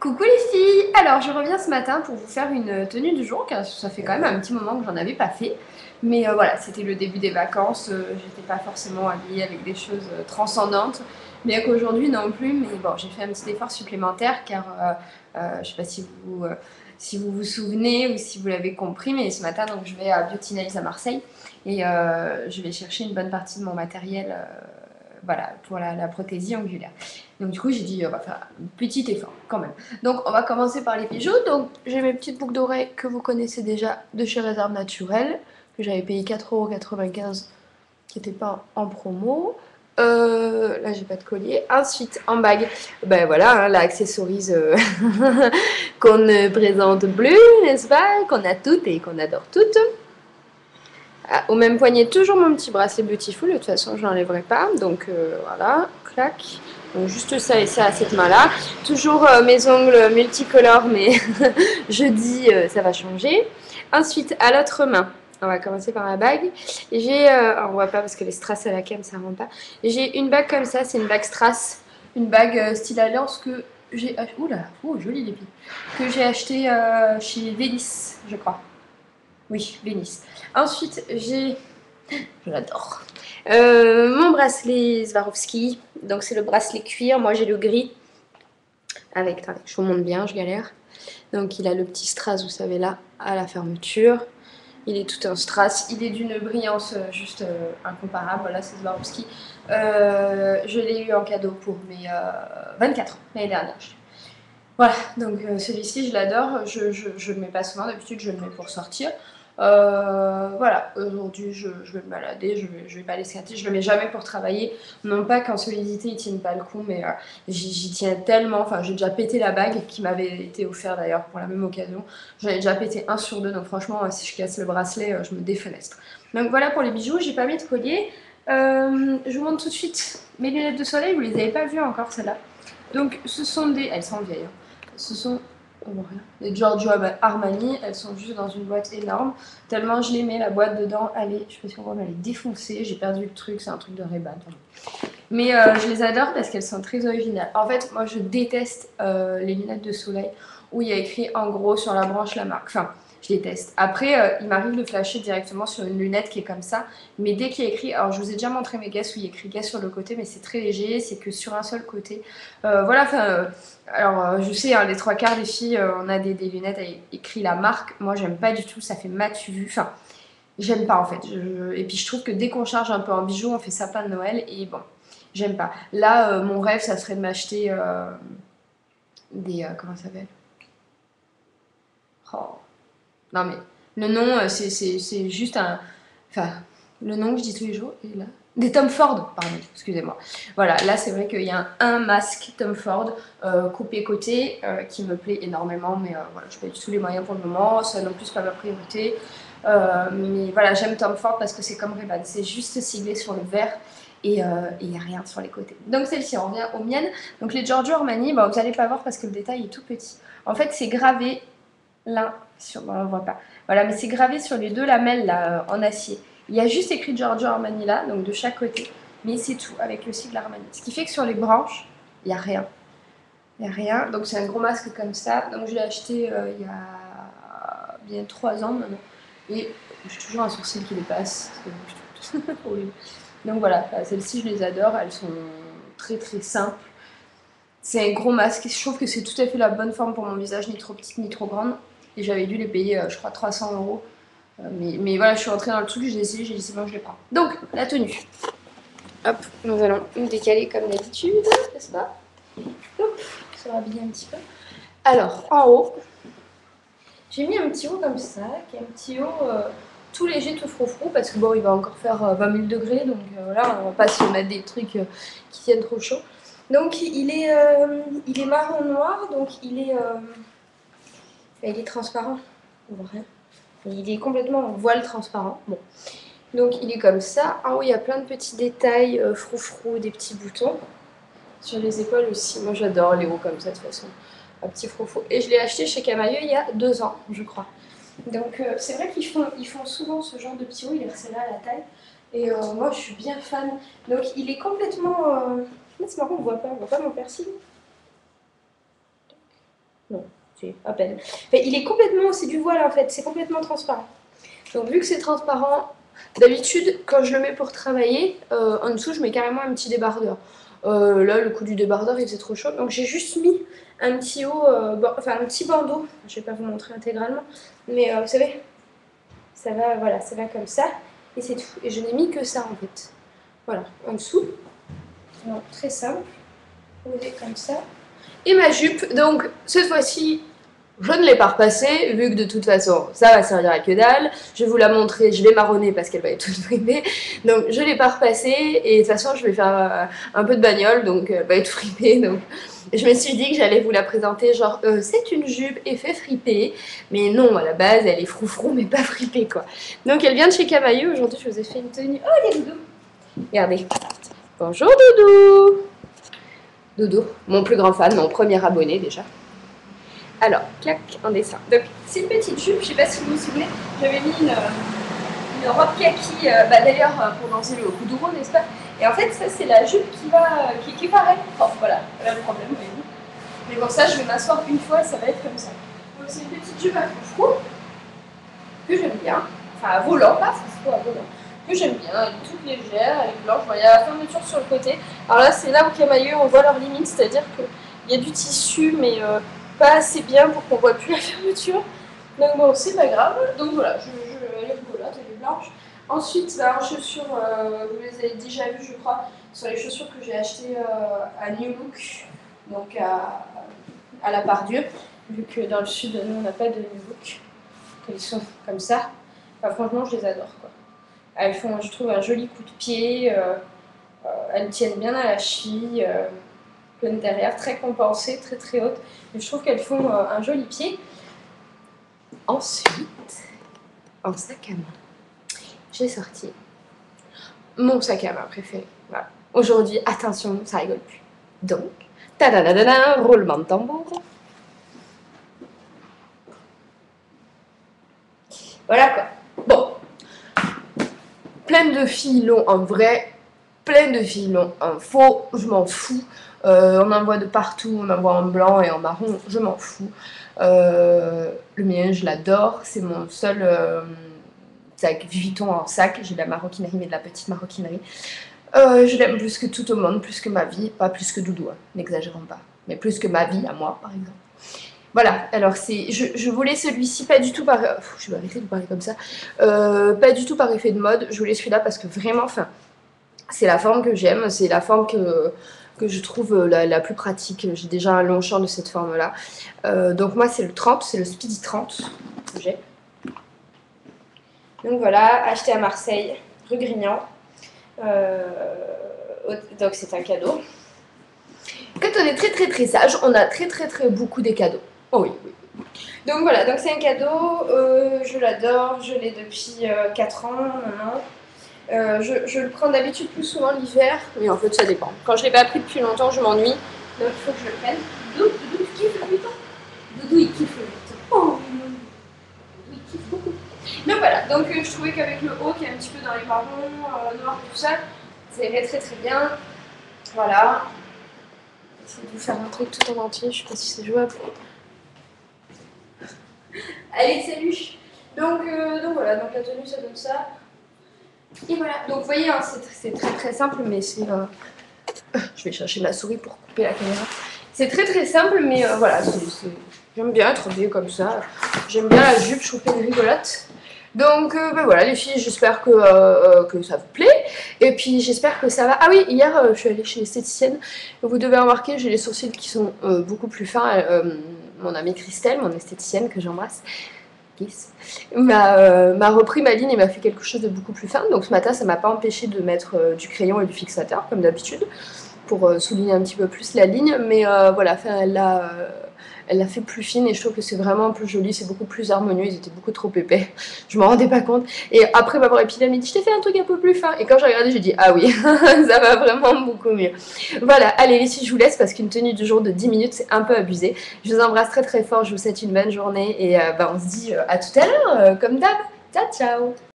Coucou les filles! Alors je reviens ce matin pour vous faire une tenue du jour car ça fait quand même un petit moment que j'en avais pas fait. Mais voilà, c'était le début des vacances, j'étais pas forcément habillée avec des choses transcendantes. Bien qu'aujourd'hui non plus, mais bon, j'ai fait un petit effort supplémentaire car je sais pas si vous vous souvenez ou si vous l'avez compris, mais ce matin donc je vais à Beauty Nails à Marseille et je vais chercher une bonne partie de mon matériel voilà, pour la prothésie angulaire. Donc du coup j'ai dit on va faire un petit effort quand même. Donc on va commencer par les bijoux. Donc j'ai mes petites boucles d'oreilles que vous connaissez déjà de chez Réserve Naturelle, que j'avais payé 4,95 € qui n'étaient pas en promo. Là j'ai pas de collier. Ensuite en bague, ben voilà, hein, la accessorise qu'on ne présente plus, n'est-ce pas? Qu'on a toutes et qu'on adore toutes. Ah, au même poignet, toujours mon petit bracelet Beautiful, de toute façon je l'enlèverai pas, donc voilà, clac. Donc juste ça et ça à cette main-là. Toujours mes ongles multicolores, mais jeudi ça va changer. Ensuite, à l'autre main, on va commencer par la bague. J'ai, on voit pas parce que les strass à la cam ça rend pas. J'ai une bague comme ça, c'est une bague strass, une bague style alliance que j'ai, oula, oh joli les filles, que j'ai acheté chez Vélis, je crois. Oui, Vénis. Ensuite, j'ai, je l'adore, mon bracelet Swarovski. Donc c'est le bracelet cuir. Moi j'ai le gris. Avec, attendez, je vous montre bien, je galère. Donc il a le petit strass, vous savez là, à la fermeture. Il est tout un strass. Il est d'une brillance juste incomparable. Voilà, c'est Swarovski. Je l'ai eu en cadeau pour mes 24 ans, l'année dernière. Voilà, donc celui-ci je l'adore, je le mets pas souvent, d'habitude je le mets pour sortir. Voilà, aujourd'hui je vais me balader, je vais pas l'escater, je le mets jamais pour travailler. Non pas qu'en solidité il tienne pas le coup, mais j'y tiens tellement. Enfin, j'ai déjà pété la bague qui m'avait été offerte d'ailleurs pour la même occasion. J'en ai déjà pété un sur deux, donc franchement, si je casse le bracelet, je me défenestre. Donc voilà pour les bijoux, j'ai pas mis de collier. Je vous montre tout de suite mes lunettes de soleil, vous les avez pas vues encore celles-là. Donc ce sont des. Elles sont vieilles, hein. Ce sont des Giorgio Armani, elles sont juste dans une boîte énorme. Tellement je les mets, la boîte dedans, elle est, je sais pas si on voit, mais elle est défoncée. J'ai perdu le truc, c'est un truc de Ray-Ban. Mais je les adore parce qu'elles sont très originales. En fait, moi je déteste les lunettes de soleil où il y a écrit en gros sur la branche la marque. Enfin, je déteste. Après, il m'arrive de flasher directement sur une lunette qui est comme ça. Mais dès qu'il y a écrit, alors je vous ai déjà montré mes guesses où il y a écrit guess sur le côté, mais c'est très léger, c'est que sur un seul côté. Voilà, enfin. Alors, je sais, hein, les trois quarts des filles, on a des lunettes avec écrit la marque. Moi, j'aime pas du tout, ça fait matu vu. Enfin, j'aime pas en fait. Et puis, je trouve que dès qu'on charge un peu en bijoux, on fait sapin de Noël. Et bon, j'aime pas. Là, mon rêve, ça serait de m'acheter des. Comment ça s'appelle? Oh. Non, mais le nom, c'est juste un. Enfin, le nom que je dis tous les jours est là. Des Tom Ford, pardon, excusez-moi. Voilà, là c'est vrai qu'il y a un masque Tom Ford coupé côté qui me plaît énormément, mais voilà, je n'ai pas du tout les moyens pour le moment, ça non plus pas ma priorité. Mais voilà, j'aime Tom Ford parce que c'est comme Ray-Ban, c'est juste ciblé sur le vert et il n'y a rien sur les côtés. Donc celle-ci, on revient aux miennes. Donc les Giorgio Armani, bon, vous n'allez pas voir parce que le détail est tout petit. En fait, c'est gravé là, sur, bon, on ne voit pas. Voilà, mais c'est gravé sur les deux lamelles là, en acier. Il y a juste écrit Giorgio Armani là, donc de chaque côté. Mais c'est tout, avec le sigle Armani. Ce qui fait que sur les branches, il n'y a rien. Il n'y a rien. Donc c'est un gros masque comme ça. Donc je l'ai acheté il y a bien 3 ans maintenant. Et j'ai toujours un sourcil qui dépasse. Donc voilà, celles-ci je les adore. Elles sont très très simples. C'est un gros masque. Je trouve que c'est tout à fait la bonne forme pour mon visage, ni trop petite ni trop grande. Et j'avais dû les payer, je crois, 300 €. Mais voilà, je suis rentrée dans le truc, j'ai essayé, j'ai dit c'est bon, je les prends. Donc, la tenue. Hop, nous allons nous décaler comme d'habitude, n'est-ce pas? Hop, se rhabiller un petit peu. Alors, en haut, j'ai mis un petit haut comme ça, qui est un petit haut tout léger, tout froufrou, parce que bon, il va encore faire 20 000 degrés, donc voilà, on va pas se mettre des trucs qui tiennent trop chaud. Donc, il est marron noir, donc il est transparent. On voit rien. Il est complètement en voile transparent. Bon. Donc il est comme ça. En haut, il y a plein de petits détails froufrou, des petits boutons. Sur les épaules aussi. Moi, j'adore les hauts comme ça, de toute façon. Un petit froufrou. Et je l'ai acheté chez Camailleux il y a 2 ans, je crois. Donc c'est vrai qu'ils font souvent ce genre de petits hauts. Il est resté là à la taille. Et moi, je suis bien fan. Donc il est complètement... C'est marrant, on voit pas mon piercing. Non, c'est à peine. Enfin, il est complètement, c'est du voile en fait, c'est complètement transparent. Donc vu que c'est transparent, d'habitude quand je le mets pour travailler, en dessous je mets carrément un petit débardeur. Là le coup du débardeur il faisait trop chaud, donc j'ai juste mis un petit haut, enfin un petit bandeau. Je vais pas vous montrer intégralement, mais vous savez, ça va, voilà, ça va comme ça et c'est tout. Et je n'ai mis que ça en fait. Voilà, en dessous. Donc très simple. Vous voyez comme ça. Et ma jupe, donc cette fois-ci, je ne l'ai pas repassée, vu que de toute façon, ça va servir à que dalle. Je vais vous la montrer, je vais marronner parce qu'elle va être toute fripée. Donc je ne l'ai pas repassée, et de toute façon, je vais faire un peu de bagnole, donc elle va être fripée. Donc je me suis dit que j'allais vous la présenter, genre, c'est une jupe effet fripée. Mais non, à la base, elle est froufrou, mais pas fripée, quoi. Donc elle vient de chez Cavailleux. Aujourd'hui, je vous ai fait une tenue. Oh, il y a Doudou. Regardez. Bonjour, Doudou. Doudou, mon plus grand fan, mon premier abonné déjà. Alors, clac, un dessin. Donc, c'est une petite jupe, je sais pas si vous vous souvenez, j'avais mis une robe kaki, d'ailleurs, pour danser le kuduro, n'est-ce pas? Et en fait, ça, c'est la jupe qui est pareille. Oh, voilà, le problème, voyez-vous. Mais bon, ça, je vais m'asseoir une fois, ça va être comme ça. Donc, c'est une petite jupe à froufrou, que j'aime bien. Enfin, à volant, pas froufrou, à volant. Que j'aime bien, elle est toute légère, elle est blanche. Bon, il y a la fermeture sur le côté. Alors là, c'est là où Camailleux, on voit leurs limites, c'est-à-dire qu'il y a du tissu, mais pas assez bien pour qu'on voit plus la fermeture. Donc bon, c'est pas grave. Donc voilà, elle est rigolote, elle est blanche. Ensuite, en chaussures, vous les avez déjà vues, je crois, ce sont les chaussures que j'ai achetées à New Look, donc à la Part-Dieu, vu que dans le sud, nous, on n'a pas de New Look. Elles sont comme ça. Enfin, franchement, je les adore, quoi. Elles font, je trouve, un joli coup de pied. Elles tiennent bien à la cheville. Pleine derrière, très compensée, très très haute. Mais je trouve qu'elles font un joli pied. Ensuite, en sac à main, j'ai sorti mon sac à main préféré. Voilà. Aujourd'hui, attention, ça rigole plus. Donc, tadadadada, roulement de tambour. Voilà quoi. Bon. Plein de filles l'ont en vrai, plein de filles l'ont en faux, je m'en fous. On en voit de partout, on en voit en blanc et en marron, je m'en fous. Le mien, je l'adore, c'est mon seul sac Vuitton en sac. J'ai de la maroquinerie, mais de la petite maroquinerie. Je l'aime plus que tout au monde, plus que ma vie, pas plus que Doudou, hein, n'exagérons pas, mais plus que ma vie à moi, par exemple. Voilà, alors je voulais celui-ci pas du tout par... je vais arrêter de parler comme ça. Pas du tout par effet de mode, je voulais celui-là parce que vraiment, enfin, c'est la forme que j'aime, c'est la forme que je trouve la plus pratique. J'ai déjà un long champ de cette forme-là. Donc moi, c'est le 30, c'est le Speedy 30 que j'ai. Donc voilà, acheté à Marseille, rue Grignan. Donc c'est un cadeau. Quand on est très très très sage, on a très très très beaucoup des cadeaux. Oh oui, oui. Donc voilà, donc c'est un cadeau, je l'adore, je l'ai depuis 4 ans maintenant. Je le prends d'habitude plus souvent l'hiver, mais en fait ça dépend. Quand je ne l'ai pas pris depuis longtemps, je m'ennuie, donc il faut que je le prenne. Doudou, Doudou, tu kiffes le Vuitton? Doudou, il kiffe le Vuitton. Oh, Doudou, il kiffe beaucoup. Donc voilà, donc je trouvais qu'avec le haut qui est un petit peu dans les marrons, noirs, tout ça, ça irait très très bien. Voilà. Essayer de vous faire un truc tout en entier, je sais pas si c'est jouable. Allez, salut. Donc voilà, donc la tenue ça donne ça. Et voilà, donc vous voyez, hein, c'est très très simple, mais c'est... Je vais chercher ma souris pour couper la caméra. C'est très très simple, mais voilà, j'aime bien être habillée comme ça. J'aime bien la jupe, je trouve qu'elle est rigolote. Donc ben voilà les filles, j'espère que ça vous plaît. Et puis j'espère que ça va... Ah oui, hier je suis allée chez l'esthéticienne. Vous devez remarquer, j'ai les sourcils qui sont beaucoup plus fins. Mon amie Christelle, mon esthéticienne que j'embrasse, m'a repris ma ligne et m'a fait quelque chose de beaucoup plus fin. Donc ce matin, ça m'a pas empêché de mettre du crayon et du fixateur, comme d'habitude, pour souligner un petit peu plus la ligne. Mais voilà, elle l'a fait plus fine et je trouve que c'est vraiment plus joli, c'est beaucoup plus harmonieux. Ils étaient beaucoup trop épais, je m'en rendais pas compte. Et après m'avoir épilé, elle m'a dit je t'ai fait un truc un peu plus fin. Et quand j'ai regardé, j'ai dit ah oui, ça va vraiment beaucoup mieux. Voilà, allez, ici je vous laisse parce qu'une tenue du jour de 10 minutes, c'est un peu abusé. Je vous embrasse très très fort, je vous souhaite une bonne journée et on se dit à tout à l'heure, comme d'hab. Ciao, ciao!